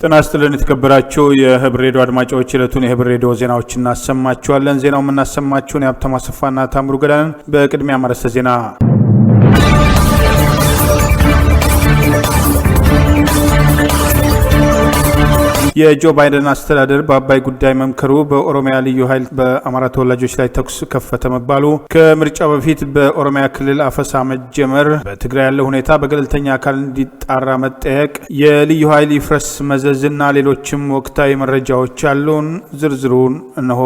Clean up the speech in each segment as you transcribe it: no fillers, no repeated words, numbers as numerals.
ጤና ይስጥልን የተከበራችሁ የህብር ሬዲዮ አድማጮች፣ የዕለቱን የህብር ሬዲዮ ዜናዎችን እናሰማችኋለን። ዜናው የምናሰማችሁን የሀብታሙ አሰፋና ታምሩ ገዳንን። በቅድሚያ ማርዕስተ ዜና። የጆ ባይደን አስተዳደር በአባይ ጉዳይ መምከሩ፣ በኦሮሚያ ልዩ ኃይል በአማራ ተወላጆች ላይ ተኩስ ከፈተ መባሉ፣ ከምርጫው በፊት በኦሮሚያ ክልል አፈሳ መጀመር፣ በትግራይ ያለው ሁኔታ በገለልተኛ አካል እንዲጣራ መጠየቅ፣ የልዩ ኃይል ይፍረስ መዘዝና ሌሎችም ወቅታዊ መረጃዎች አሉን። ዝርዝሩን እነሆ።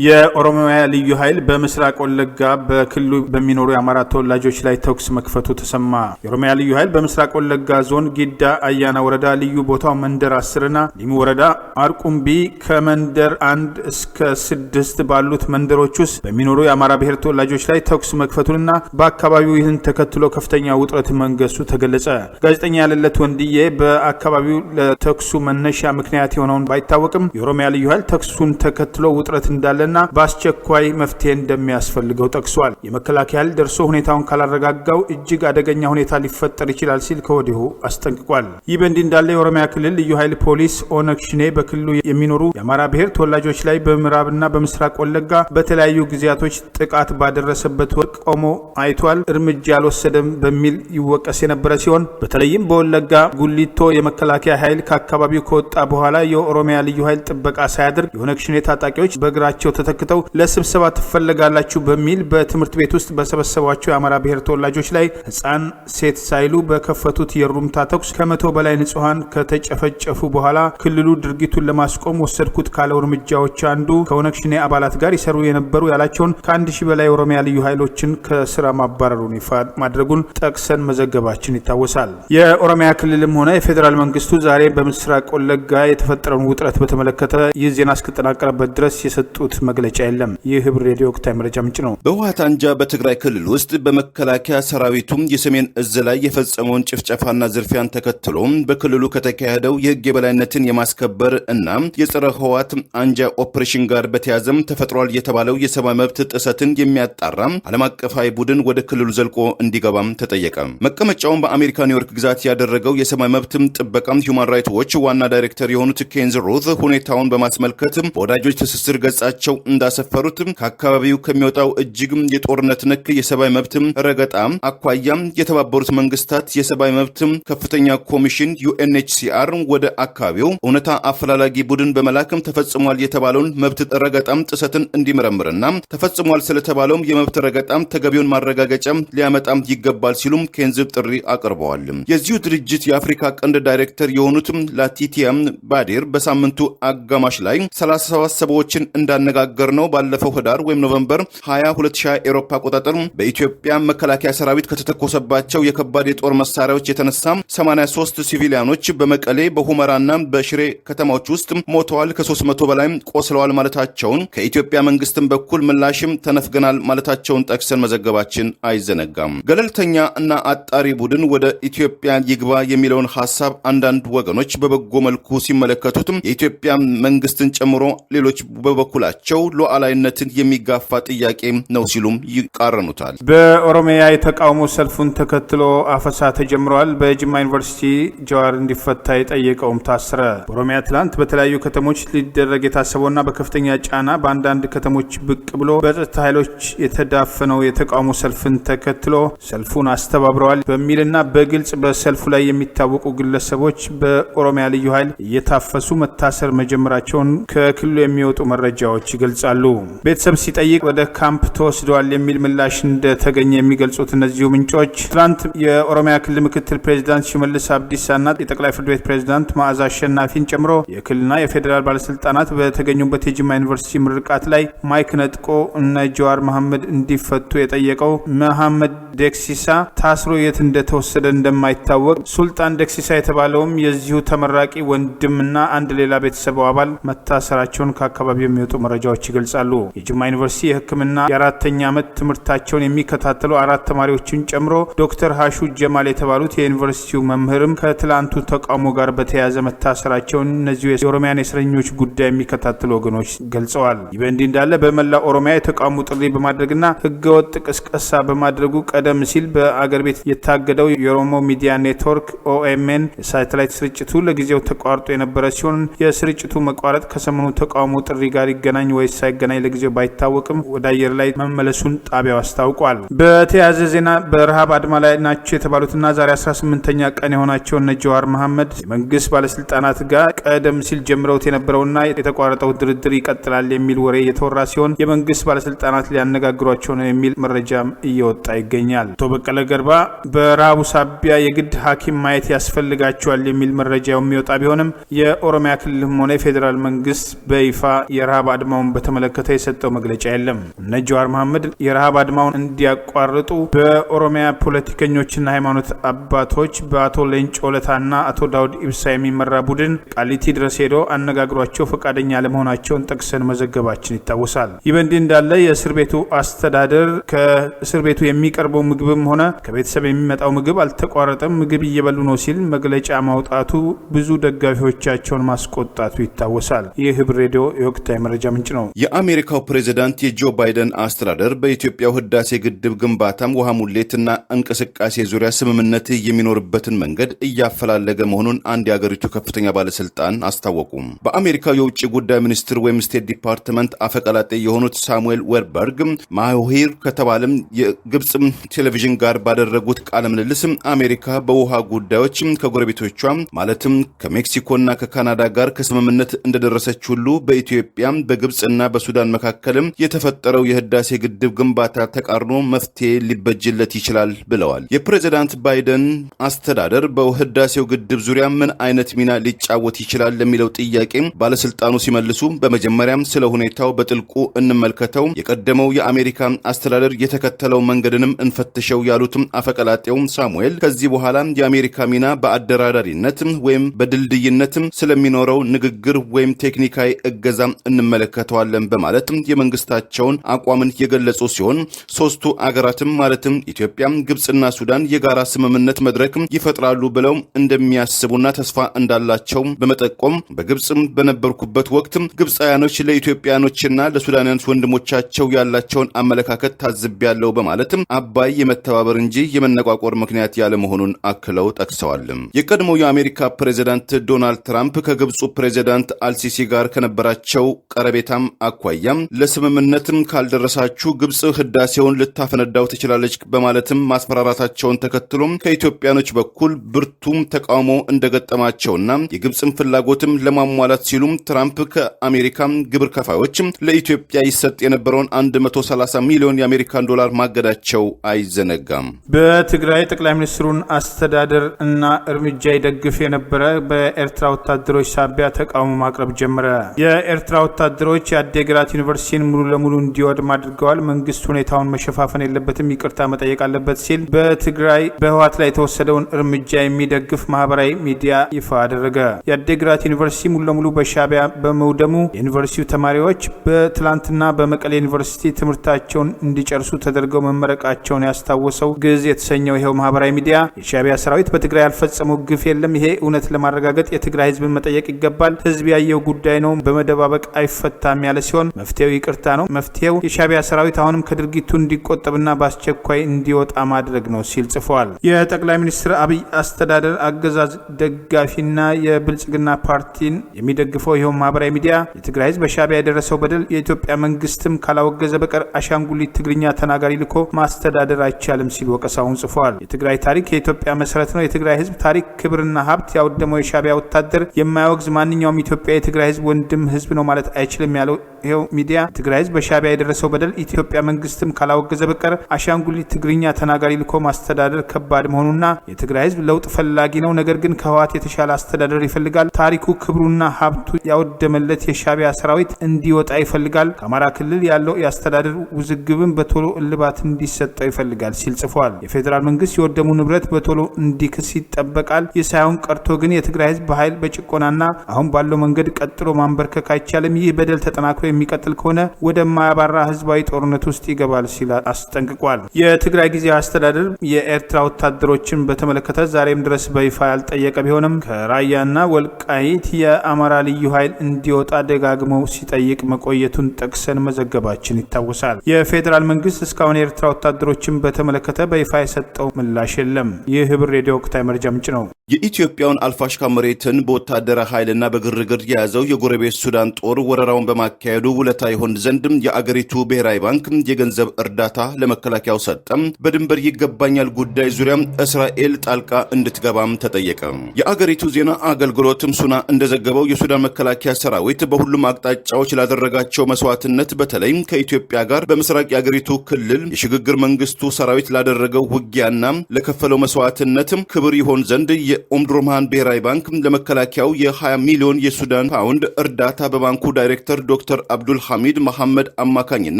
የኦሮሚያ ልዩ ኃይል በምስራቅ ወለጋ በክልሉ በሚኖሩ የአማራ ተወላጆች ላይ ተኩስ መክፈቱ ተሰማ። የኦሮሚያ ልዩ ኃይል በምስራቅ ወለጋ ዞን ጊዳ አያና ወረዳ ልዩ ቦታው መንደር 10ና ሊሙ ወረዳ አርቁምቢ ከመንደር 1 እስከ 6 ባሉት መንደሮች ውስጥ በሚኖሩ የአማራ ብሔር ተወላጆች ላይ ተኩስ መክፈቱንና በአካባቢው ይህን ተከትሎ ከፍተኛ ውጥረት መንገሱ ተገለጸ። ጋዜጠኛ ያለለት ወንድዬ በአካባቢው ለተኩሱ መነሻ ምክንያት የሆነውን ባይታወቅም የኦሮሚያ ልዩ ኃይል ተኩሱን ተከትሎ ውጥረት እንዳለ በአስቸኳይ መፍትሄ እንደሚያስፈልገው ጠቅሷል። የመከላከያ ኃይል ደርሶ ሁኔታውን ካላረጋጋው እጅግ አደገኛ ሁኔታ ሊፈጠር ይችላል ሲል ከወዲሁ አስጠንቅቋል። ይህ በእንዲህ እንዳለ የኦሮሚያ ክልል ልዩ ኃይል ፖሊስ ኦነግ ሽኔ በክልሉ የሚኖሩ የአማራ ብሔር ተወላጆች ላይ በምዕራብና በምስራቅ ወለጋ በተለያዩ ጊዜያቶች ጥቃት ባደረሰበት ወቅት ቆሞ አይቷል፣ እርምጃ አልወሰደም በሚል ይወቀስ የነበረ ሲሆን በተለይም በወለጋ ጉሊቶ የመከላከያ ኃይል ከአካባቢው ከወጣ በኋላ የኦሮሚያ ልዩ ኃይል ጥበቃ ሳያደርግ የኦነግ ሽኔ ታጣቂዎች በእግራቸው ተተክተው ለስብሰባ ትፈለጋላችሁ በሚል በትምህርት ቤት ውስጥ በሰበሰቧቸው የአማራ ብሔር ተወላጆች ላይ ህፃን ሴት ሳይሉ በከፈቱት የሩምታ ተኩስ ከ100 በላይ ንጹሃን ከተጨፈጨፉ በኋላ ክልሉ ድርጊቱን ለማስቆም ወሰድኩት ካለው እርምጃዎች አንዱ ከኦነግ ሽኔ አባላት ጋር ይሰሩ የነበሩ ያላቸውን ከ1000 በላይ የኦሮሚያ ልዩ ኃይሎችን ከስራ ማባረሩን ይፋ ማድረጉን ጠቅሰን መዘገባችን ይታወሳል። የኦሮሚያ ክልልም ሆነ የፌዴራል መንግስቱ ዛሬ በምስራቅ ወለጋ የተፈጠረውን ውጥረት በተመለከተ ይህ ዜና እስከተጠናቀረበት ድረስ የሰጡት መግለጫ የለም። ይህ ህብር ሬዲዮ ወቅታዊ መረጃ ምንጭ ነው። በህወሓት አንጃ በትግራይ ክልል ውስጥ በመከላከያ ሰራዊቱም የሰሜን እዝ ላይ የፈጸመውን ጭፍጨፋና ዝርፊያን ተከትሎ በክልሉ ከተካሄደው የህግ የበላይነትን የማስከበር እና የጸረ ህወሓት አንጃ ኦፕሬሽን ጋር በተያዘም ተፈጥሯል የተባለው የሰብአዊ መብት ጥሰትን የሚያጣራ ዓለም አቀፋዊ ቡድን ወደ ክልሉ ዘልቆ እንዲገባም ተጠየቀ። መቀመጫውን በአሜሪካ ኒውዮርክ ግዛት ያደረገው የሰብአዊ መብት ጥበቃ ሁማን ራይትስ ዎች ዋና ዳይሬክተር የሆኑት ኬንዝ ሩት ሁኔታውን በማስመልከት በወዳጆች ትስስር ገጻቸው እንዳሰፈሩት ከአካባቢው ከሚወጣው እጅግ የጦርነት ነክ የሰብአዊ መብት ረገጣ አኳያ የተባበሩት መንግስታት የሰብአዊ መብት ከፍተኛ ኮሚሽን ዩኤንኤችሲአር ወደ አካባቢው እውነታ አፈላላጊ ቡድን በመላክም ተፈጽሟል የተባለውን መብት ረገጣም ጥሰትን እንዲመረምርና ተፈጽሟል ስለተባለውም የመብት ረገጣም ተገቢውን ማረጋገጫ ሊያመጣም ይገባል ሲሉም ኬንዝ ጥሪ አቅርበዋል። የዚሁ ድርጅት የአፍሪካ ቀንድ ዳይሬክተር የሆኑት ላቲቲያ ባዴር በሳምንቱ አጋማሽ ላይ 37 ሰዎችን እንዳነጋገር ነው ባለፈው ህዳር ወይም ኖቬምበር 20 2020 ኤሮፓ አቆጣጠር በኢትዮጵያ መከላከያ ሰራዊት ከተተኮሰባቸው የከባድ የጦር መሳሪያዎች የተነሳ 83 ሲቪሊያኖች በመቀሌ በሁመራና በሽሬ ከተማዎች ውስጥ ሞተዋል፣ ከ300 በላይ ቆስለዋል ማለታቸውን ከኢትዮጵያ መንግስትም በኩል ምላሽም ተነፍገናል ማለታቸውን ጠቅሰን መዘገባችን አይዘነጋም። ገለልተኛ እና አጣሪ ቡድን ወደ ኢትዮጵያ ይግባ የሚለውን ሐሳብ አንዳንድ ወገኖች በበጎ መልኩ ሲመለከቱት የኢትዮጵያ መንግስትን ጨምሮ ሌሎች በበኩላቸው ሉዓላዊነትን የሚጋፋ ጥያቄ ነው ሲሉም ይቃረኑታል። በኦሮሚያ የተቃውሞ ሰልፉን ተከትሎ አፈሳ ተጀምሯል። በጅማ ዩኒቨርሲቲ ጀዋር እንዲፈታ የጠየቀውም ታሰረ። በኦሮሚያ ትላንት በተለያዩ ከተሞች ሊደረግ የታሰበውና በከፍተኛ ጫና በአንዳንድ ከተሞች ብቅ ብሎ በጸጥታ ኃይሎች የተዳፈነው የተቃውሞ ሰልፍን ተከትሎ ሰልፉን አስተባብረዋል በሚልና በግልጽ በሰልፉ ላይ የሚታወቁ ግለሰቦች በኦሮሚያ ልዩ ኃይል እየታፈሱ መታሰር መጀመራቸውን ከክልሉ የሚወጡ መረጃዎች ይገልጻሉ። ቤተሰብ ሲጠይቅ ወደ ካምፕ ተወስደዋል የሚል ምላሽ እንደተገኘ የሚገልጹት እነዚሁ ምንጮች ትላንት የኦሮሚያ ክልል ምክትል ፕሬዚዳንት ሽመልስ አብዲሳና የጠቅላይ ፍርድ ቤት ፕሬዚዳንት መዓዛ አሸናፊን ጨምሮ የክልልና የፌዴራል ባለስልጣናት በተገኙበት የጅማ ዩኒቨርሲቲ ምርቃት ላይ ማይክ ነጥቆ እነ ጀዋር መሐመድ እንዲፈቱ የጠየቀው መሐመድ ደክሲሳ ታስሮ የት እንደተወሰደ እንደማይታወቅ፣ ሱልጣን ደክሲሳ የተባለውም የዚሁ ተመራቂ ወንድምና አንድ ሌላ ቤተሰብ አባል መታሰራቸውን ከአካባቢው የሚወጡ መረጃዎች መረጃዎች ይገልጻሉ። የጅማ ዩኒቨርሲቲ የሕክምና የአራተኛ ዓመት ትምህርታቸውን የሚከታተሉ 4 ተማሪዎችን ጨምሮ ዶክተር ሀሹ ጀማል የተባሉት የዩኒቨርሲቲው መምህርም ከትላንቱ ተቃውሞ ጋር በተያያዘ መታሰራቸውን እነዚሁ የኦሮሚያን የእስረኞች ጉዳይ የሚከታተሉ ወገኖች ገልጸዋል። ይህ በእንዲህ እንዳለ በመላ ኦሮሚያ የተቃውሞ ጥሪ በማድረግና ህገወጥ ቅስቀሳ በማድረጉ ቀደም ሲል በአገር ቤት የታገደው የኦሮሞ ሚዲያ ኔትወርክ ኦኤምኤን የሳተላይት ስርጭቱ ለጊዜው ተቋርጦ የነበረ ሲሆን የስርጭቱ መቋረጥ ከሰሞኑ ተቃውሞ ጥሪ ጋር ይገናኝ ወይስ ሳይገናኝ ለጊዜው ባይታወቅም ወደ አየር ላይ መመለሱን ጣቢያው አስታውቋል። በተያያዘ ዜና በረሃብ አድማ ላይ ናቸው የተባሉትና ዛሬ 18ኛ ቀን የሆናቸው እነ ጀዋር መሐመድ የመንግስት ባለስልጣናት ጋር ቀደም ሲል ጀምረውት የነበረውና የተቋረጠው ድርድር ይቀጥላል የሚል ወሬ እየተወራ ሲሆን የመንግስት ባለስልጣናት ሊያነጋግሯቸው ነው የሚል መረጃም እየወጣ ይገኛል። አቶ በቀለ ገርባ በረሃቡ ሳቢያ የግድ ሐኪም ማየት ያስፈልጋቸዋል የሚል መረጃ የሚወጣ ቢሆንም የኦሮሚያ ክልልም ሆነ የፌዴራል መንግስት በይፋ የረሃብ አድማውን በተመለከተ የሰጠው መግለጫ የለም። እነ ጀዋር መሐመድ የረሃብ አድማውን እንዲያቋርጡ በኦሮሚያ ፖለቲከኞችና ሃይማኖት አባቶች በአቶ ሌንጮ ለታና አቶ ዳውድ ኢብሳ የሚመራ ቡድን ቃሊቲ ድረስ ሄዶ አነጋግሯቸው ፈቃደኛ ለመሆናቸውን ጠቅሰን መዘገባችን ይታወሳል። ይህ በእንዲህ እንዳለ የእስር ቤቱ አስተዳደር ከእስር ቤቱ የሚቀርበው ምግብም ሆነ ከቤተሰብ የሚመጣው ምግብ አልተቋረጠም፣ ምግብ እየበሉ ነው ሲል መግለጫ ማውጣቱ ብዙ ደጋፊዎቻቸውን ማስቆጣቱ ይታወሳል። ይህ ህብር ሬዲዮ የወቅታዊ መረጃ ምንጭ ነው። የአሜሪካው ፕሬዝዳንት የጆ ባይደን አስተዳደር በኢትዮጵያው ህዳሴ ግድብ ግንባታም ውሃ ሙሌትና እንቅስቃሴ ዙሪያ ስምምነት የሚኖርበትን መንገድ እያፈላለገ መሆኑን አንድ የአገሪቱ ከፍተኛ ባለስልጣን አስታወቁ። በአሜሪካው የውጭ ጉዳይ ሚኒስትር ወይም ስቴት ዲፓርትመንት አፈቀላጤ የሆኑት ሳሙኤል ዌርበርግ ማሆሂር ከተባለም የግብጽ ቴሌቪዥን ጋር ባደረጉት ቃለ ምልልስ አሜሪካ በውሃ ጉዳዮች ከጎረቤቶቿ ማለትም ከሜክሲኮና ከካናዳ ጋር ከስምምነት እንደደረሰች ሁሉ በኢትዮጵያ በግብጽና በሱዳን መካከልም የተፈጠረው የህዳሴ ግድብ ግንባታ ተቃርኖ መፍትሄ ሊበጅለት ይችላል ብለዋል። የፕሬዝዳንት ባይደን አስተዳደር በህዳሴው ግድብ ዙሪያ ምን አይነት ሚና ሊጫወት ይችላል ለሚለው ጥያቄ ባለስልጣኑ ሲመልሱ በመጀመሪያም ስለ ሁኔታው በጥልቁ እንመልከተው፣ የቀደመው የአሜሪካ አስተዳደር የተከተለው መንገድንም እንፈትሸው ያሉትም አፈቀላጤው ሳሙኤል ከዚህ በኋላ የአሜሪካ ሚና በአደራዳሪነት ወይም በድልድይነት ስለሚኖረው ንግግር ወይም ቴክኒካዊ እገዛ እንመለከተዋለን በማለት የመንግስታቸውን አቋምን የገለጹ ሲሆን ሶስቱ አገራትም ማለትም ኢትዮጵያ፣ ግብጽና ሱዳን የጋራ ስምምነት መድረክ ይፈጥራሉ ብለው እንደሚያስቡና ተስፋ እንዳላቸው በመጠቆም በግብጽም በነበርኩበት ወቅት ግብጻውያኖች ለኢትዮጵያኖችና ለሱዳናውያን ወንድሞቻቸው ያላቸውን አመለካከት ታዝቤያለሁ በማለት አባይ የመተባበር እንጂ የመነቋቆር ምክንያት ያለ መሆኑን አክለው ጠቅሰዋል። የቀድሞው የአሜሪካ ፕሬዝዳንት ዶናልድ ትራምፕ ከግብጹ ፕሬዝዳንት አልሲሲ ጋር ከነበራቸው ቀረቤታም አኳያም ለስምምነትም ካልደረሳችሁ ግብጽ ህዳሴውን ልታፈነዳው ትችላለች በማለትም ማስፈራራታቸውን ተከትሎም ከኢትዮጵያኖች በኩል ብርቱም ተቃውሞ እንደገጠማቸውና የግብጽን ፍላጎትም ለማሟላት ሲሉም ትራምፕ ከአሜሪካ ግብር ከፋዮች ለኢትዮጵያ ይሰጥ የነበረውን 130 ሚሊዮን የአሜሪካን ዶላር ማገዳቸው አይዘነጋም። በትግራይ ጠቅላይ ሚኒስትሩን አስተዳደር እና እርምጃ ይደግፍ የነበረ በኤርትራ ወታደሮች ሳቢያ ተቃውሞ ማቅረብ ጀመረ። የኤርትራ ወታደሮች የአዴግራት ዩኒቨርሲቲን ሙሉ ለሙሉ እንዲወድም አድርገዋል። መንግስት ሁኔታውን መሸፋፈን የለበትም፣ ይቅርታ መጠየቅ አለበት ሲል በትግራይ በህወሓት ላይ የተወሰደውን እርምጃ የሚደግፍ ማህበራዊ ሚዲያ ይፋ አደረገ። የአዴግራት ዩኒቨርሲቲ ሙሉ ለሙሉ በሻቢያ በመውደሙ የዩኒቨርሲቲው ተማሪዎች በትላንትና በመቀሌ ዩኒቨርሲቲ ትምህርታቸውን እንዲጨርሱ ተደርገው መመረቃቸውን ያስታወሰው ግዕዝ የተሰኘው ይኸው ማህበራዊ ሚዲያ የሻቢያ ሰራዊት በትግራይ ያልፈጸመው ግፍ የለም፣ ይሄ እውነት ለማረጋገጥ የትግራይ ህዝብን መጠየቅ ይገባል፣ ህዝብ ያየው ጉዳይ ነው፣ በመደባበቅ አይፈታም ያለ ሲሆን መፍትሄው ይቅርታ ነው፣ መፍትሄው የሻቢያ ሰራዊት አሁንም ከድርጊቱ እንዲቆጠብና በአስቸኳይ እንዲወጣ ማድረግ ነው ሲል ጽፏል። የጠቅላይ ሚኒስትር አብይ አስተዳደር አገዛዝ ደጋፊና የብልጽግና ፓርቲን የሚደግፈው ይኸው ማህበራዊ ሚዲያ የትግራይ ህዝብ በሻቢያ የደረሰው በደል የኢትዮጵያ መንግስትም ካላወገዘ በቀር አሻንጉሊት ትግርኛ ተናጋሪ ልኮ ማስተዳደር አይቻልም ሲል ወቀሳውን ጽፏል። የትግራይ ታሪክ የኢትዮጵያ መሰረት ነው። የትግራይ ህዝብ ታሪክ፣ ክብርና ሀብት ያወደመው የሻቢያ ወታደር የማያወግዝ ማንኛውም ኢትዮጵያ የትግራይ ህዝብ ወንድም ህዝብ ነው ማለት አይችልም ያለው ይኸው ሚዲያ የትግራይ ህዝብ በሻቢያ የደረሰው በደል ኢትዮጵያ መንግስትም ካላወገዘ በቀር አሻንጉሊት ትግርኛ ተናጋሪ ልኮ ማስተዳደር ከባድ መሆኑና የትግራይ ህዝብ ለውጥ ፈላጊ ነው፣ ነገር ግን ከህወሓት የተሻለ አስተዳደር ይፈልጋል። ታሪኩ፣ ክብሩና ሀብቱ ያወደመለት የሻቢያ ሰራዊት እንዲወጣ ይፈልጋል። ከአማራ ክልል ያለው የአስተዳደር ውዝግብን በቶሎ እልባት እንዲሰጠው ይፈልጋል ሲል ጽፏል። የፌዴራል መንግስት የወደሙ ንብረት በቶሎ እንዲክስ ይጠበቃል። ይህ ሳይሆን ቀርቶ ግን የትግራይ ህዝብ በኃይል በጭቆናና አሁን ባለው መንገድ ቀጥሎ ማንበርከክ አይቻልም። ይህ በደል ተጠናክሮ የሚቀጥል ከሆነ ወደማያባራ ህዝባዊ ጦርነት ውስጥ ይገባል ሲል አስጠንቅቋል። የትግራይ ጊዜያዊ አስተዳደር የኤርትራ ወታደሮችን በተመለከተ ዛሬም ድረስ በይፋ ያልጠየቀ ቢሆንም ከራያና ወልቃይት የአማራ ልዩ ኃይል እንዲወጣ ደጋግመው ሲጠይቅ መቆየቱን ጠቅሰን መዘገባችን ይታወሳል። የፌዴራል መንግስት እስካሁን የኤርትራ ወታደሮችን በተመለከተ በይፋ የሰጠው ምላሽ የለም። ይህ ህብር ሬዲዮ ወቅታዊ መረጃ ምንጭ ነው። የኢትዮጵያውን አልፋሽካ መሬትን በወታደራዊ ኃይልና በግርግር የያዘው የጎረቤት ሱዳን ጦር ወረራውን በማካሄዱ ውለታ ይሆን ዘንድ የአገሪቱ ብሔራዊ ባንክ የገንዘብ እርዳታ ለመከላከያው ሰጠም። በድንበር ይገባኛል ጉዳይ ዙሪያ እስራኤል ጣልቃ እንድትገባም ተጠየቀ። የአገሪቱ ዜና አገልግሎትም ሱና እንደዘገበው የሱዳን መከላከያ ሰራዊት በሁሉም አቅጣጫዎች ላደረጋቸው መስዋዕትነት በተለይ ከኢትዮጵያ ጋር በምስራቅ የአገሪቱ ክልል የሽግግር መንግስቱ ሰራዊት ላደረገው ውጊያና ለከፈለው መስዋዕትነት ክብር ይሆን ዘንድ የኦምድሮማን ብሔራዊ ባንክ ለመከላከያው የ20 ሚሊዮን የሱዳን ፓውንድ እርዳታ በባንኩ ዳይሬክተር ዶክተር አብዱል ሐሚድ መሐመድ አማካኝነት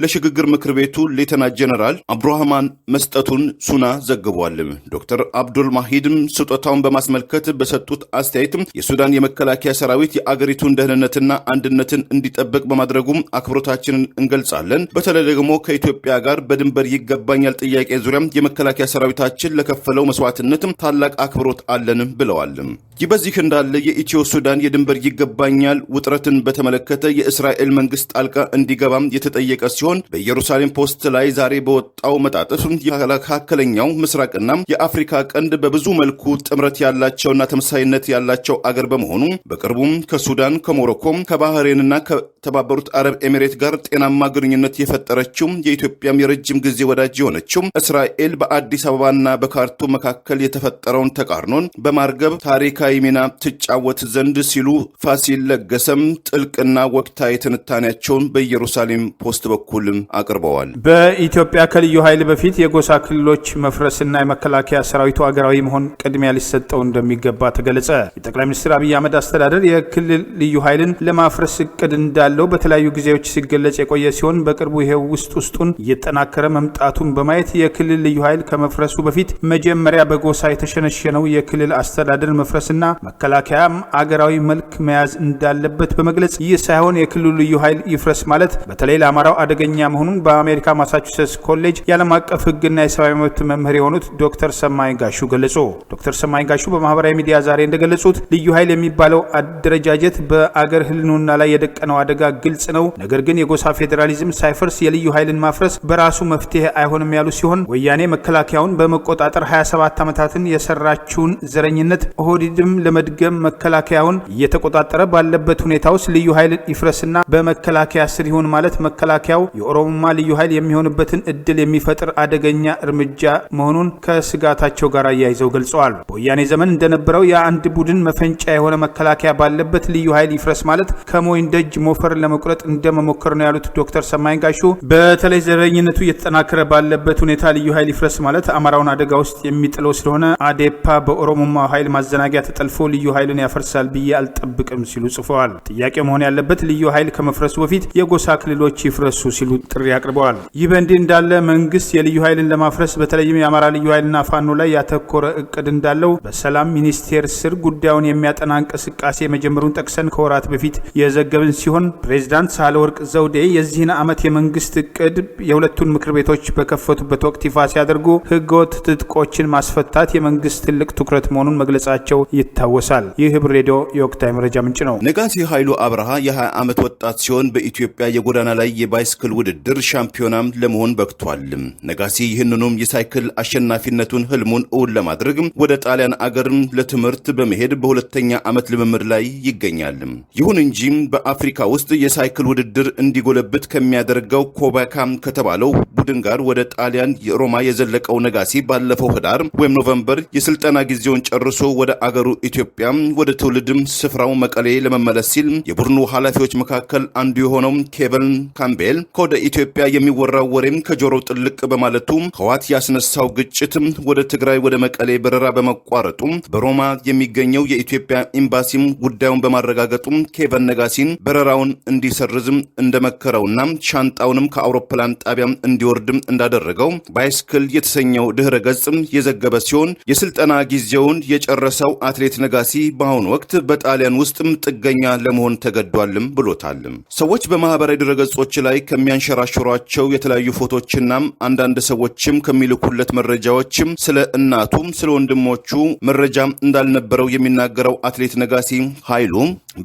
ለሽግግር ምክር ቤቱ ሌተና ጀነራል አብዱራህማን መስጠቱን ሱና ዘግቧል። ዶክተር አብዱል ማሂድም ስጦታውን በማስመልከት በሰጡት አስተያየት የሱዳን የመከላከያ ሰራዊት የአገሪቱን ደህንነትና አንድነትን እንዲጠብቅ በማድረጉም አክብሮታችንን እንገልጻለን። በተለይ ደግሞ ከኢትዮጵያ ጋር በድንበር ይገባኛል ጥያቄ ዙሪያ የመከላከያ ሰራዊታችን ለከፈለው መስዋዕትነት ታላቅ አክብሮት አለን ብለዋል። ይህ በዚህ እንዳለ የኢትዮ ሱዳን የድንበር ይገባኛል ውጥረትን በተመለከተ የእስራኤል መንግስት ጣልቃ እንዲገባም የተጠየቀ ሲሆን በኢየሩሳሌም ፖስት ላይ ዛሬ በወጣው መጣጥፍ የመካከለኛው ምስራቅና የአፍሪካ ቀንድ በብዙ መልኩ ጥምረት ያላቸውና ተመሳሳይነት ያላቸው አገር በመሆኑ በቅርቡም ከሱዳን፣ ከሞሮኮ፣ ከባህሬንና ከተባበሩት አረብ ኤሚሬት ጋር ጤናማ ግንኙነት የፈጠረችው የኢትዮጵያም የረጅም ጊዜ ወዳጅ የሆነችው እስራኤል በአዲስ አበባና በካርቱም መካከል የተፈጠረውን ተቃርኖን በማርገብ ታሪካዊ ሚና ትጫወት ዘንድ ሲሉ ፋሲል ለገሰም ጥልቅና ወቅታዊ ትንታኔያቸውን በኢየሩሳሌም ፖስት በኩል አቅርበዋል። በኢትዮጵያ ከልዩ ኃይል በፊት የጎሳ ክልሎች መፍረስና የመከላከያ ሰራዊቱ አገራዊ መሆን ቅድሚያ ሊሰጠው እንደሚገባ ተገለጸ። የጠቅላይ ሚኒስትር አብይ አህመድ አስተዳደር የክልል ልዩ ኃይልን ለማፍረስ እቅድ እንዳለው በተለያዩ ጊዜዎች ሲገለጽ የቆየ ሲሆን በቅርቡ ይሄው ውስጡን እየተጠናከረ መምጣቱን በማየት የክልል ልዩ ኃይል ከመፍረሱ በፊት መጀመሪያ በጎሳ የተሸነሸነው የክልል አስተዳደር መፍረስና መከላከያም አገራዊ መልክ መያዝ እንዳለበት በመግለጽ ይህ ሳይሆን የክልሉ ልዩ ኃይል ይፍረስ ማለት በተለይ ለአማራው አደገኛ መሆኑን በአሜሪካ ማሳቹሴትስ ኮሌጅ የዓለም አቀፍ ሕግና የሰብአዊ መብት መምህር የሆኑት ዶክተር ሰማይ ጋሹ ገለጹ። ዶክተር ሰማይ ጋሹ በማህበራዊ ሚዲያ ዛሬ እንደገለጹት ልዩ ኃይል የሚባለው አደረጃጀት በአገር ህልውና ላይ የደቀነው አደጋ ግልጽ ነው። ነገር ግን የጎሳ ፌዴራሊዝም ሳይፈርስ የልዩ ኃይልን ማፍረስ በራሱ መፍትሄ አይሆንም ያሉ ሲሆን ወያኔ መከላከያውን በመቆጣጠር 27 ዓመታትን የሰራችውን ዘረኝነት ኦህዴድም ለመድገም መከላከያውን እየተቆጣጠረ ባለበት ሁኔታ ውስጥ ልዩ ኃይል ይፍረስና በመከላከያ ስር ይሁን ማለት መከላከያው የኦሮሞማ ልዩ ኃይል የሚሆንበትን እድል የሚፈጥር አደገኛ እርምጃ መሆኑን ከስጋታቸው ጋር አያይዘው ገልጸዋል። በወያኔ ዘመን እንደነበረው የአንድ ቡድን መፈንጫ የሆነ መከላከያ ባለበት ልዩ ኃይል ይፍረስ ማለት ከሞይን ደጅ ሞፈር ለመቁረጥ እንደመሞከር ነው ያሉት ዶክተር ሰማይ ጋሹ በተለይ ዘረኝነቱ እየተጠናከረ ባለበት ሁኔታ ልዩ ኃይል ይፍረስ ማለት አማራውን አደጋ ውስጥ የሚጥለው ስለሆነ አዴፓ በኦሮሞማ ኃይል ማዘናጊያ ተጠልፎ ልዩ ኃይልን ያፈርሳል ብዬ አልጠብቅም ሲሉ ጽፈዋል። ጥያቄ መሆን ያለበት ልዩ ኃይል ከመፍረሱ በፊት የጎሳ ክልሎች ይፍረሱ ሲሉ ጥሪ አቅርበዋል። ይህ በእንዲህ እንዳለ መንግስት የልዩ ኃይልን ለማፍረስ በተለይም የአማራ ልዩ ኃይልና ፋኖ ላይ ያተኮረ እቅድ እንዳለው በሰላም ሚኒስቴር ስር ጉዳዩን የሚያጠና እንቅስቃሴ መጀመሩን ጠቅሰን ከወራት በፊት የዘገብን ሲሆን ፕሬዚዳንት ሳህለወርቅ ዘውዴ የዚህን ዓመት የመንግስት እቅድ የሁለቱን ምክር ቤቶች በከፈቱበት ወቅት ይፋ ሲያደርጉ ህገወጥ ትጥቆችን ማስፈታት የመንግስት ትልቅ ትኩረት መሆኑን መግለጻቸው ይታወሳል። ይህ ህብር ሬዲዮ የወቅታዊ መረጃ ምንጭ ነው። ነጋሲ ኃይሉ አብርሃ የ20 ዓመት ወጣት ሲሆን በኢትዮጵያ የጎዳና ላይ የባይስክል ውድድር ሻምፒዮናም ለመሆን በቅቷል። ነጋሲ ይህንኑም የሳይክል አሸናፊነቱን ህልሙን እውን ለማድረግ ወደ ጣሊያን አገር ለትምህርት በመሄድ በሁለተኛ ዓመት ልምምድ ላይ ይገኛል። ይሁን እንጂ በአፍሪካ ውስጥ የሳይክል ውድድር እንዲጎለብት ከሚያደርገው ኮባካም ከተባለው ቡድን ጋር ወደ ጣሊያን ሮማ የዘለቀው ነጋሲ ባለፈው ህዳር ወይም ኖቨምበር የስልጠና ጊዜውን ጨርሶ ወደ አገሩ ኢትዮጵያ ወደ ትውልድም ስፍራው መቀሌ ለመመለስ ሲል የቡድኑ ኃላፊዎች መካከል አንዱ የሆነው ኬቨን ካምቤል ከወደ ኢትዮጵያ የሚወራው ወሬም ከጆሮው ጥልቅ በማለቱ ህዋት ያስነሳው ግጭት ወደ ትግራይ ወደ መቀሌ በረራ በመቋረጡ በሮማ የሚገኘው የኢትዮጵያ ኤምባሲም ጉዳዩን በማረጋገጡ ኬቨን ነጋሲን በረራውን እንዲሰርዝም እንደመከረውና ሻንጣውንም ከአውሮፕላን ጣቢያም እንዲወርድም እንዳደረገው ባይስክል የተሰኘው ድህረ ገጽ የዘገበ ሲሆን የስልጠና ጊዜውን የጨረሰው አትሌት ነጋሲ በአሁኑ ወቅት በጣሊያን ውስጥም ጥገኛ ለመሆን ተገዷልም ብሎታል። ሰዎች በማህበራዊ ድረገጾች ላይ ከሚያንሸራሽሯቸው የተለያዩ ፎቶችና አንዳንድ ሰዎችም ከሚልኩለት መረጃዎችም ስለ እናቱም ስለ ወንድሞቹ መረጃ እንዳልነበረው የሚናገረው አትሌት ነጋሲ ኃይሉ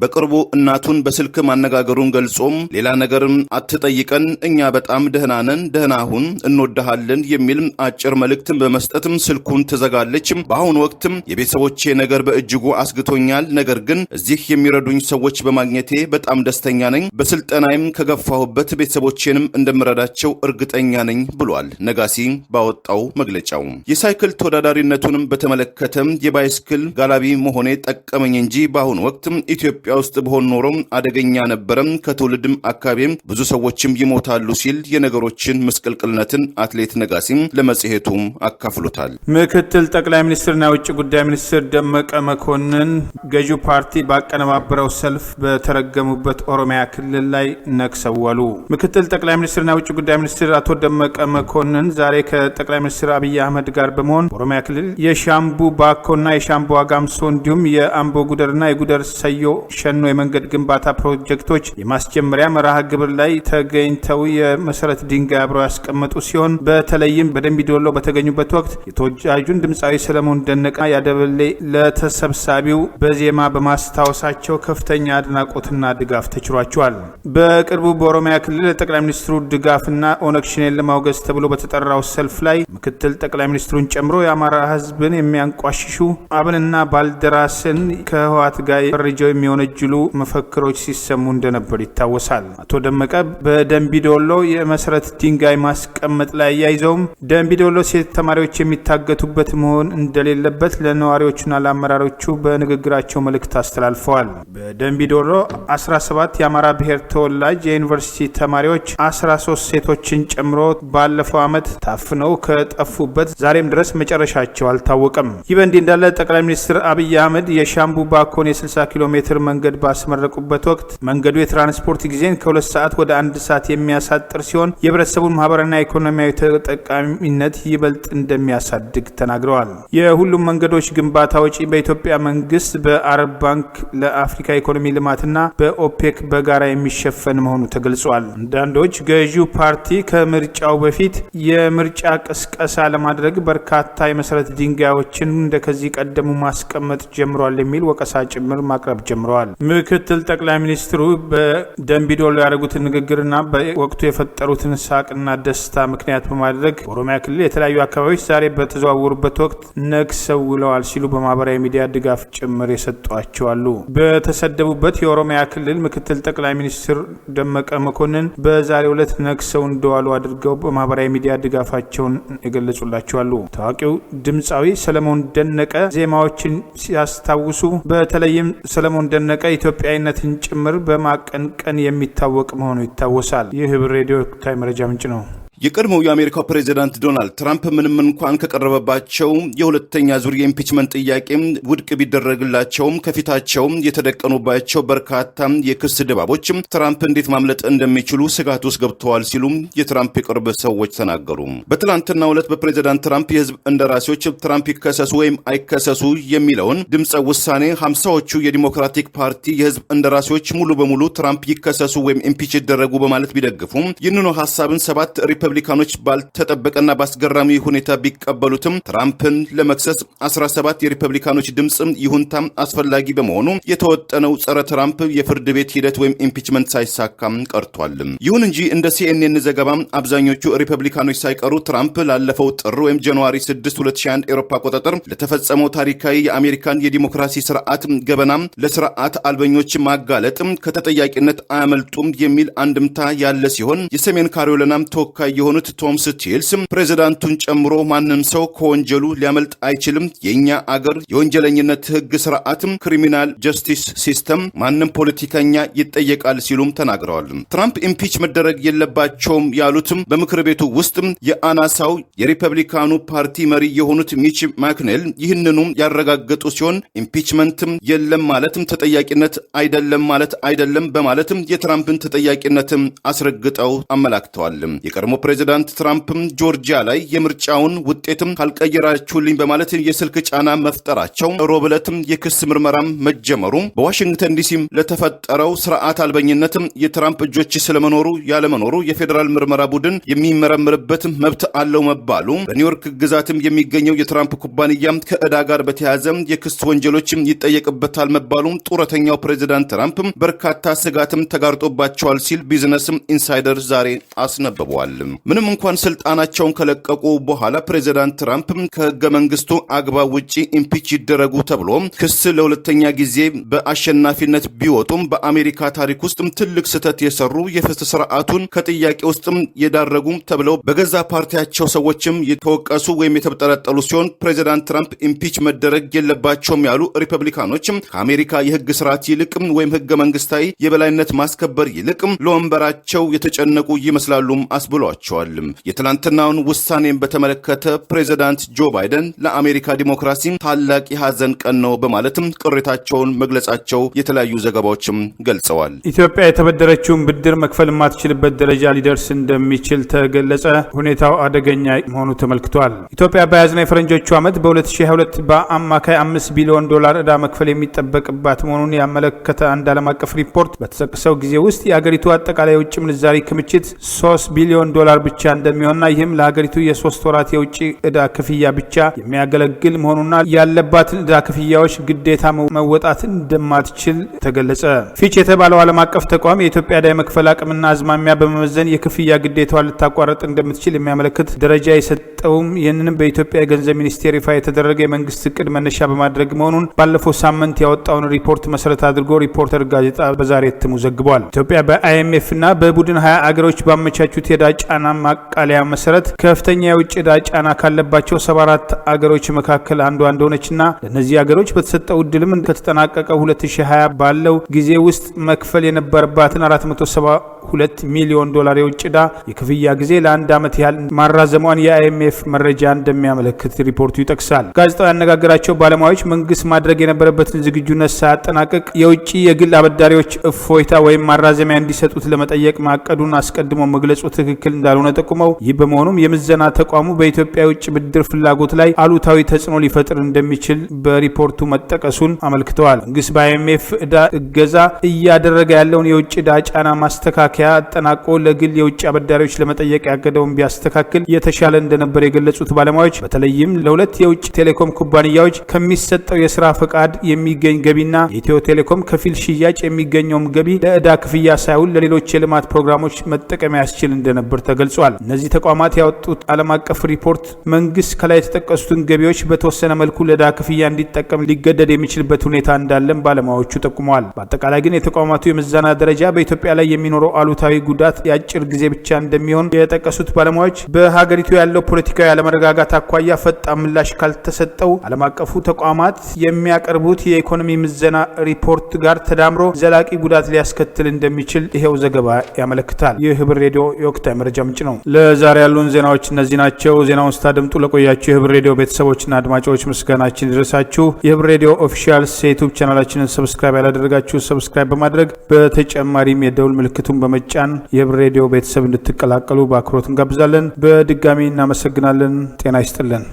በቅርቡ እናቱን በስልክ ማነጋገሩን ገልጾም ሌላ ነገርም አትጠይቀን፣ እኛ በጣም ደህና ነን፣ ደህና ሁን፣ እንወድሃለን የሚል አጭር መልእክትን በመስጠትም ስልኩን ትዘጋለች። በአሁኑ ወቅትም የቤተሰቦቼ ነገር በእጅጉ አስግቶኛል፣ ነገር ግን እዚህ የሚረዱኝ ሰዎች በማግኘቴ በጣም ደስተኛ ነኝ። በስልጠናይም ከገፋሁበት ቤተሰቦቼንም እንደምረዳቸው እርግጠኛ ነኝ ብሏል ነጋሲ ባወጣው መግለጫው። የሳይክል ተወዳዳሪነቱንም በተመለከተ የባይስክል ጋላቢ መሆኔ ጠቀመኝ እንጂ በአሁኑ ወቅት ኢትዮጵያ ውስጥ በሆን ኖሮ አደገኛ ነበረም፣ ከትውልድም አካባቢም ብዙ ሰዎችም ይሞታሉ ሲል የነገሮችን ምስቅልቅልነትን አትሌት ነጋሲም ለመጽሔቱም አካፍሎታል። ምክትል ጠቅላይ ሚኒስትርና የውጭ ጉዳይ ሚኒስትር ደመቀ መኮንን ገዢው ፓርቲ ባቀነባበረው ሰልፍ በተረገሙበት ኦሮሚያ ክልል ላይ ነክሰው ዋሉ። ምክትል ጠቅላይ ሚኒስትርና የውጭ ጉዳይ ሚኒስትር አቶ ደመቀ መኮንን ዛሬ ከጠቅላይ ሚኒስትር አብይ አህመድ ጋር በመሆን በኦሮሚያ ክልል የሻምቡ ባኮና የሻምቡ አጋምሶ እንዲሁም የአምቦ ጉደርና የጉደር ሰዮ ሸኖ የመንገድ ግንባታ ፕሮጀክቶች የማስጀመሪያ መርሃ ግብር ላይ ተገኝተው የመሰረት ድንጋይ አብረው ያስቀመጡ ሲሆን በተለይም በደንቢዶሎ በተገኙበት ወቅት የተወዳጁን ድምፃዊ ሰለሞን ደነቀ ያደበሌ ለተሰብሳቢው በዜማ በማስታወሳቸው ከፍተኛ አድናቆትና ድጋፍ ተችሯቸዋል። በቅርቡ በኦሮሚያ ክልል ለጠቅላይ ሚኒስትሩ ድጋፍና ኦነግ ሸኔን ለማውገዝ ተብሎ በተጠራው ሰልፍ ላይ ምክትል ጠቅላይ ሚኒስትሩን ጨምሮ የአማራ ሕዝብን የሚያንቋሽሹ አብንና ባልደራስን ከህወሓት ጋር ፈርጀው የሚወነጅሉ መፈክሮች ሲሰሙ እንደነበር ይታወሳል። አቶ ደመቀ በደንቢዶሎ የመሰረት ድንጋይ ማስቀመጥ ላይ ያይዘውም ደንቢዶሎ ሴት ተማሪዎች የሚታገቱበት መሆን እንደሌለበት ለነዋሪዎቹና ለአመራሮቹ በንግግራቸው መልእክት አስተላልፈዋል። በደንቢዶሎ 17 የአማራ ብሔር ተወላጅ የዩኒቨርሲቲ ተማሪዎች 13 ሴቶችን ጨምሮ ባለፈው ዓመት ታፍነው ከጠፉበት ዛሬም ድረስ መጨረሻቸው አልታወቀም። ይህ በእንዲህ እንዳለ ጠቅላይ ሚኒስትር አብይ አህመድ የሻምቡ ባኮን የ60 ኪሎ ሜትር መንገድ ባስመረቁበት ወቅት መንገዱ የትራንስፖርት ጊዜን ከ2 ሰዓት ወደ 1 ሰዓት የሚያሳጥር ሲሆን የህብረተሰቡን ማህበራዊና ኢኮኖሚያዊ ተጠቃሚነት ይበልጥ እንደሚያሳድግ ተናግረዋል። የሁሉም መንገዶች ግንባታ ወጪ በኢትዮጵያ መንግስት፣ በአረብ ባንክ ለአፍሪካ ኢኮኖሚ ልማትና በኦፔክ በጋራ የሚሸፈን መሆኑ ተገልጿል። አንዳንዶች ገዢው ፓርቲ ከምርጫው በፊት የምርጫ ቅስቀሳ ለማድረግ በርካታ የመሰረት ድንጋዮችን እንደከዚህ ቀደሙ ማስቀመጥ ጀምሯል የሚል ወቀሳ ጭምር ማቅረብ ጀምረዋል። ምክትል ጠቅላይ ሚኒስትሩ በደንቢዶሎ ያደረጉትን ንግግርና በወቅቱ የፈጠሩትን ሳቅና ደስታ ምክንያት በማድረግ በኦሮሚያ ክልል የተለያዩ አካባቢዎች ዛሬ በተዘዋወሩበት ወቅት ነግሰው ውለዋል ሲሉ በማህበራዊ ሚዲያ ድጋፍ ጭምር የሰጧቸው አሉ። በተሰደቡበት የኦሮሚያ ክልል ምክትል ጠቅላይ ሚኒስትር ደመቀ መኮንን በዛሬው ዕለት ነግሰው እንደዋሉ አድርገው በማህበራዊ ሚዲያ ድጋፋቸውን የገለጹላቸው አሉ። ታዋቂው ድምፃዊ ሰለሞን ደነቀ ዜማዎችን ሲያስታውሱ በተለይም ሰለሞን ደነቀ ኢትዮጵያዊነትን ጭምር በማቀንቀን የሚታወቅ መሆኑ ይታወሳል። ይህ ህብር ሬዲዮ ወቅታዊ መረጃ ምንጭ ነው። የቀድሞው የአሜሪካው ፕሬዚዳንት ዶናልድ ትራምፕ ምንም እንኳን ከቀረበባቸው የሁለተኛ ዙር የኢምፒችመንት ጥያቄ ውድቅ ቢደረግላቸውም ከፊታቸው የተደቀኑባቸው በርካታ የክስ ድባቦች ትራምፕ እንዴት ማምለጥ እንደሚችሉ ስጋት ውስጥ ገብተዋል ሲሉ የትራምፕ የቅርብ ሰዎች ተናገሩ። በትላንትናው ዕለት በፕሬዚዳንት ትራምፕ የህዝብ እንደራሴዎች ትራምፕ ይከሰሱ ወይም አይከሰሱ የሚለውን ድምፀ ውሳኔ 50ዎቹ የዲሞክራቲክ ፓርቲ የህዝብ እንደራሴዎች ሙሉ በሙሉ ትራምፕ ይከሰሱ ወይም ኢምፒች ይደረጉ በማለት ቢደግፉም ይህንኑ ሀሳብን 7 ሪፐብሊካኖች ባልተጠበቀና በአስገራሚ ሁኔታ ቢቀበሉትም ትራምፕን ለመክሰስ 17 የሪፐብሊካኖች ድምፅ ይሁንታ አስፈላጊ በመሆኑ የተወጠነው ጸረ ትራምፕ የፍርድ ቤት ሂደት ወይም ኢምፒችመንት ሳይሳካም ቀርቷል። ይሁን እንጂ እንደ ሲኤንኤን ዘገባ አብዛኞቹ ሪፐብሊካኖች ሳይቀሩ ትራምፕ ላለፈው ጥር ወይም ጃንዋሪ 6 2001 ኤሮፓ አቆጣጠር ለተፈጸመው ታሪካዊ የአሜሪካን የዲሞክራሲ ስርዓት ገበና ለስርዓት አልበኞች ማጋለጥ ከተጠያቂነት አያመልጡም የሚል አንድምታ ያለ ሲሆን የሰሜን ካሮላይና ተወካይ የሆኑት ቶም ስቲልስ ፕሬዚዳንቱን ጨምሮ ማንም ሰው ከወንጀሉ ሊያመልጥ አይችልም፣ የኛ አገር የወንጀለኝነት ህግ ስርዓትም ክሪሚናል ጀስቲስ ሲስተም ማንም ፖለቲከኛ ይጠየቃል ሲሉም ተናግረዋል። ትራምፕ ኢምፒች መደረግ የለባቸውም ያሉትም በምክር ቤቱ ውስጥ የአናሳው የሪፐብሊካኑ ፓርቲ መሪ የሆኑት ሚች ማክኔል ይህንኑ ያረጋገጡ ሲሆን ኢምፒችመንትም የለም ማለትም ተጠያቂነት አይደለም ማለት አይደለም በማለትም የትራምፕን ተጠያቂነትም አስረግጠው አመላክተዋል። የቀድሞ ፕሬዚዳንት ትራምፕም ጆርጂያ ላይ የምርጫውን ውጤትም ካልቀየራችሁልኝ በማለት የስልክ ጫና መፍጠራቸው፣ ሮብ ዕለትም የክስ ምርመራም መጀመሩ፣ በዋሽንግተን ዲሲም ለተፈጠረው ስርዓት አልበኝነትም የትራምፕ እጆች ስለመኖሩ ያለመኖሩ የፌዴራል ምርመራ ቡድን የሚመረምርበት መብት አለው መባሉ፣ በኒውዮርክ ግዛትም የሚገኘው የትራምፕ ኩባንያ ከዕዳ ጋር በተያያዘ የክስ ወንጀሎችም ይጠየቅበታል መባሉ ጡረተኛው ፕሬዚዳንት ትራምፕ በርካታ ስጋትም ተጋርጦባቸዋል ሲል ቢዝነስ ኢንሳይደር ዛሬ አስነብበዋል። ምንም እንኳን ስልጣናቸውን ከለቀቁ በኋላ ፕሬዚዳንት ትራምፕ ከህገ መንግስቱ አግባብ ውጪ ኢምፒች ይደረጉ ተብሎ ክስ ለሁለተኛ ጊዜ በአሸናፊነት ቢወጡም በአሜሪካ ታሪክ ውስጥ ትልቅ ስህተት የሰሩ የፍትህ ስርዓቱን ከጥያቄ ውስጥ የዳረጉ ተብለው በገዛ ፓርቲያቸው ሰዎችም የተወቀሱ ወይም የተጠረጠሩ ሲሆን ፕሬዚዳንት ትራምፕ ኢምፒች መደረግ የለባቸውም ያሉ ሪፐብሊካኖች ከአሜሪካ የህግ ስርዓት ይልቅ ወይም ህገ መንግስታዊ የበላይነት ማስከበር ይልቅ ለወንበራቸው የተጨነቁ ይመስላሉ አስብሏቸዋል። የትላንትናውን ውሳኔን በተመለከተ ፕሬዚዳንት ጆ ባይደን ለአሜሪካ ዲሞክራሲ ታላቅ የሐዘን ቀን ነው በማለትም ቅሬታቸውን መግለጻቸው የተለያዩ ዘገባዎችም ገልጸዋል። ኢትዮጵያ የተበደረችውን ብድር መክፈል የማትችልበት ደረጃ ሊደርስ እንደሚችል ተገለጸ። ሁኔታው አደገኛ መሆኑ ተመልክቷል። ኢትዮጵያ በያዝነው የፈረንጆቹ ዓመት በ2022 በአማካይ $5 ቢሊዮን ዕዳ መክፈል የሚጠበቅባት መሆኑን ያመለከተ አንድ ዓለም አቀፍ ሪፖርት በተጠቀሰው ጊዜ ውስጥ የአገሪቱ አጠቃላይ የውጭ ምንዛሪ ክምችት $3 ቢሊዮን ብቻ እንደሚሆንና ይህም ለሀገሪቱ የ3 ወራት የውጭ ዕዳ ክፍያ ብቻ የሚያገለግል መሆኑና ያለባትን ዕዳ ክፍያዎች ግዴታ መወጣት እንደማትችል ተገለጸ። ፊች የተባለው ዓለም አቀፍ ተቋም የኢትዮጵያ ዕዳ የመክፈል አቅምና አዝማሚያ በመመዘን የክፍያ ግዴታዋን ልታቋረጥ እንደምትችል የሚያመለክት ደረጃ የሰጠውም ይህንንም በኢትዮጵያ የገንዘብ ሚኒስቴር ይፋ የተደረገ የመንግስት እቅድ መነሻ በማድረግ መሆኑን ባለፈው ሳምንት ያወጣውን ሪፖርት መሰረት አድርጎ ሪፖርተር ጋዜጣ በዛሬ እትሙ ዘግቧል። ኢትዮጵያ በአይኤምኤፍ እና በቡድን 20 አገሮች ባመቻቹት የዕዳ ጫና ማቃለያ መሰረት ከፍተኛ የውጭ ዕዳ ጫና ካለባቸው 74 አገሮች መካከል አንዷ እንደሆነችና ለእነዚህ አገሮች በተሰጠው ዕድልም ከተጠናቀቀው 2020 ባለው ጊዜ ውስጥ መክፈል የነበረባትን $472 ሚሊዮን የውጭ ዕዳ የክፍያ ጊዜ ለአንድ ዓመት ያህል ማራዘሟን የአይኤምኤፍ መረጃ እንደሚያመለክት ሪፖርቱ ይጠቅሳል። ጋዜጣው ያነጋገራቸው ባለሙያዎች መንግስት ማድረግ የነበረበትን ዝግጁነት ሳያጠናቅቅ የውጭ የግል አበዳሪዎች እፎይታ ወይም ማራዘሚያ እንዲሰጡት ለመጠየቅ ማቀዱን አስቀድሞ መግለጹ ትክክል እንዳልሆነ ጠቁመው ይህ በመሆኑም የምዘና ተቋሙ በኢትዮጵያ የውጭ ብድር ፍላጎት ላይ አሉታዊ ተጽዕኖ ሊፈጥር እንደሚችል በሪፖርቱ መጠቀሱን አመልክተዋል። መንግስት በአይኤምኤፍ ዕዳ እገዛ እያደረገ ያለውን የውጭ ዕዳ ጫና ማስተካከያ አጠናቆ ለግል የውጭ አበዳሪዎች ለመጠየቅ ያገደውን ቢያስተካክል የተሻለ እንደነበር የገለጹት ባለሙያዎች በተለይም ለሁለት የውጭ ቴሌኮም ኩባንያዎች ከሚሰጠው የስራ ፈቃድ የሚገኝ ገቢና የኢትዮ ቴሌኮም ከፊል ሽያጭ የሚገኘውም ገቢ ለዕዳ ክፍያ ሳይውል ለሌሎች የልማት ፕሮግራሞች መጠቀም ያስችል እንደነበር ተገልጿል። እነዚህ ተቋማት ያወጡት ዓለም አቀፍ ሪፖርት መንግስት ከላይ የተጠቀሱትን ገቢዎች በተወሰነ መልኩ ለዕዳ ክፍያ እንዲጠቀም ሊገደድ የሚችልበት ሁኔታ እንዳለም ባለሙያዎቹ ጠቁመዋል። በአጠቃላይ ግን የተቋማቱ የምዘና ደረጃ በኢትዮጵያ ላይ የሚኖረው አሉታዊ ጉዳት የአጭር ጊዜ ብቻ እንደሚሆን የጠቀሱት ባለሙያዎች በሀገሪቱ ያለው ፖለቲካዊ አለመረጋጋት አኳያ ፈጣን ምላሽ ካልተሰጠው ዓለም አቀፉ ተቋማት የሚያቀርቡት የኢኮኖሚ ምዘና ሪፖርት ጋር ተዳምሮ ዘላቂ ጉዳት ሊያስከትል እንደሚችል ይሄው ዘገባ ያመለክታል። ይህ ህብር ሬዲዮ የወቅታዊ መረጃ ምንጭ ነው። ለዛሬ ያሉን ዜናዎች እነዚህ ናቸው። ዜናውን ስታደምጡ ለቆያችሁ የህብር ሬዲዮ ቤተሰቦችና አድማጮች ምስጋናችን ይድረሳችሁ። የህብር ሬዲዮ ኦፊሻል የዩቲዩብ ቻናላችንን ሰብስክራይብ ያላደረጋችሁ ሰብስክራይብ በማድረግ በተጨማሪም የደውል ምልክቱን በመጫን የህብር ሬዲዮ ቤተሰብ እንድትቀላቀሉ በአክብሮት እንጋብዛለን። በድጋሚ እናመሰግናለን። ጤና ይስጥልን።